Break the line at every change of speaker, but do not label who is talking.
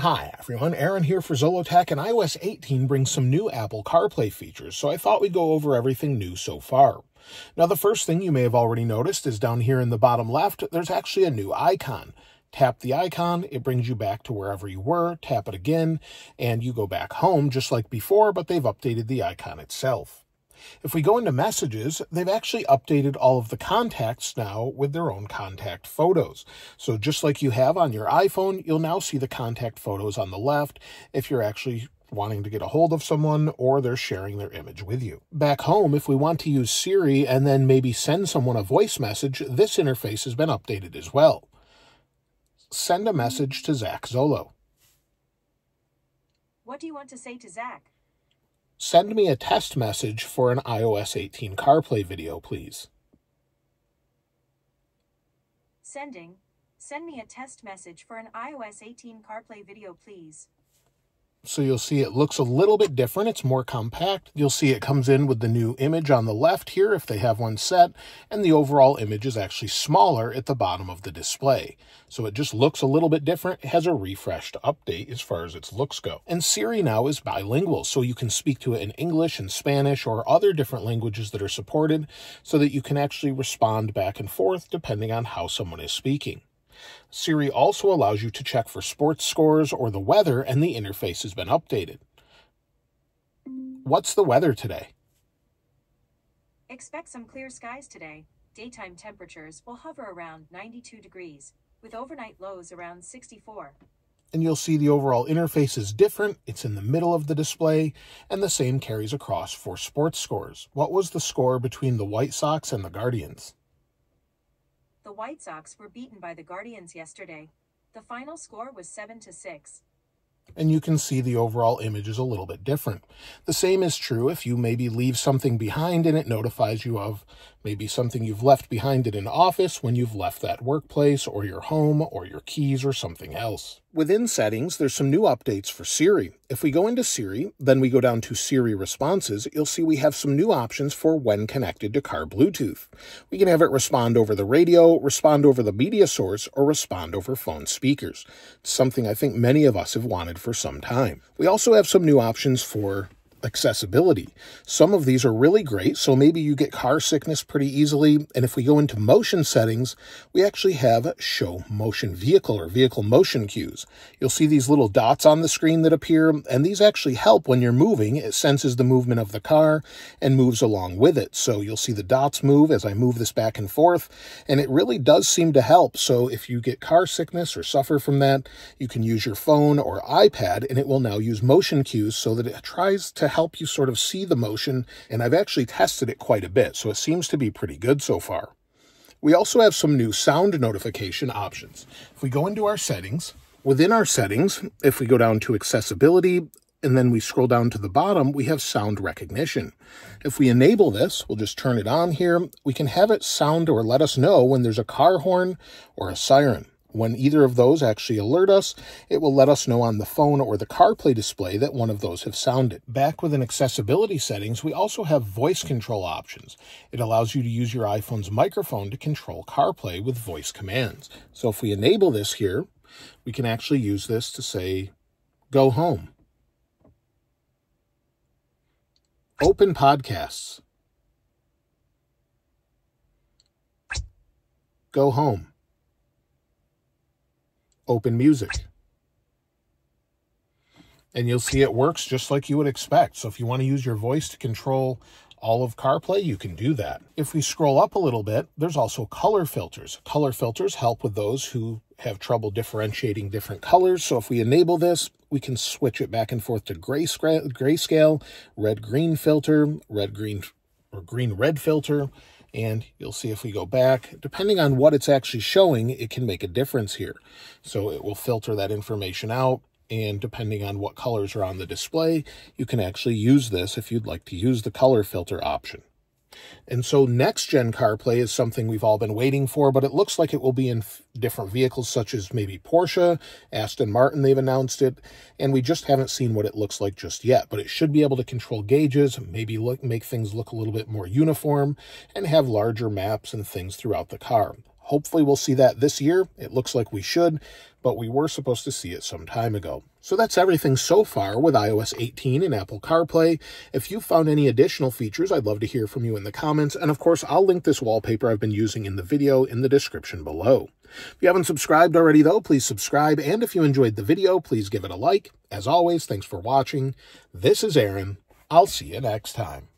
Hi everyone, Aaron here for Zollotech, and iOS 18 brings some new Apple CarPlay features, so I thought we'd go over everything new so far. Now the first thing you may have already noticed is down here in the bottom left, there's actually a new icon. Tap the icon, it brings you back to wherever you were, tap it again, and you go back home just like before, but they've updated the icon itself. If we go into messages, they've actually updated all of the contacts now with their own contact photos. So just like you have on your iPhone, you'll now see the contact photos on the left if you're actually wanting to get a hold of someone or they're sharing their image with you. Back home, if we want to use Siri and then maybe send someone a voice message, this interface has been updated as well. Send a message to Zach Zolo.
What do you want to say to Zach?
Send me a test message for an iOS 18 CarPlay video, please.
Sending. Send me a test message for an iOS 18 CarPlay video, please.
So you'll see it looks a little bit different. It's more compact. You'll see it comes in with the new image on the left here if they have one set, and the overall image is actually smaller at the bottom of the display. So it just looks a little bit different. It has a refreshed update as far as its looks go. And Siri now is bilingual, so you can speak to it in English and Spanish or other different languages that are supported so that you can actually respond back and forth depending on how someone is speaking. Siri also allows you to check for sports scores or the weather, and the interface has been updated. What's the weather today?
Expect some clear skies today. Daytime temperatures will hover around 92 degrees, with overnight lows around 64.
And you'll see the overall interface is different. It's in the middle of the display, and the same carries across for sports scores. What was the score between the White Sox and the Guardians?
The White Sox were beaten by the Guardians yesterday. The final score was 7-6.
And you can see the overall image is a little bit different. The same is true if you maybe leave something behind and it notifies you of maybe something you've left behind in an office when you've left that workplace or your home or your keys or something else. Within settings, there's some new updates for Siri. If we go into Siri, then we go down to Siri responses, you'll see we have some new options for when connected to car Bluetooth. We can have it respond over the radio, respond over the media source, or respond over phone speakers. It's something I think many of us have wanted for some time. We also have some new options for accessibility. Some of these are really great, so maybe you get car sickness pretty easily, and if we go into motion settings, we actually have show motion vehicle or vehicle motion cues. You'll see these little dots on the screen that appear, and these actually help when you're moving. It senses the movement of the car and moves along with it. So you'll see the dots move as I move this back and forth, and it really does seem to help. So if you get car sickness or suffer from that, you can use your phone or iPad, and it will now use motion cues so that it tries to help you sort of see the motion, and I've actually tested it quite a bit, so it seems to be pretty good so far. We also have some new sound notification options. If we go into our settings, within our settings, if we go down to accessibility, and then we scroll down to the bottom, we have sound recognition. If we enable this, we'll just turn it on here, we can have it sound or let us know when there's a car horn or a siren. When either of those actually alert us, it will let us know on the phone or the CarPlay display that one of those have sounded. Back within accessibility settings, we also have voice control options. It allows you to use your iPhone's microphone to control CarPlay with voice commands. So if we enable this here, we can actually use this to say, go home. Open podcasts. Go home. Open music. And you'll see it works just like you would expect. So if you want to use your voice to control all of CarPlay, you can do that. If we scroll up a little bit, there's also color filters. Color filters help with those who have trouble differentiating different colors. So if we enable this, we can switch it back and forth to grayscale, red-green filter, red-green or green-red filter. And you'll see if we go back, depending on what it's actually showing, it can make a difference here. So it will filter that information out, and depending on what colors are on the display, you can actually use this if you'd like to use the color filter option. And so next-gen CarPlay is something we've all been waiting for, but it looks like it will be in different vehicles such as maybe Porsche, Aston Martin, they've announced it, and we just haven't seen what it looks like just yet. But it should be able to control gauges, maybe make things look a little bit more uniform, and have larger maps and things throughout the car. Hopefully we'll see that this year. It looks like we should, but we were supposed to see it some time ago. So that's everything so far with iOS 18 and Apple CarPlay. If you found any additional features, I'd love to hear from you in the comments. And of course, I'll link this wallpaper I've been using in the video in the description below. If you haven't subscribed already, though, please subscribe. And if you enjoyed the video, please give it a like. As always, thanks for watching. This is Aaron. I'll see you next time.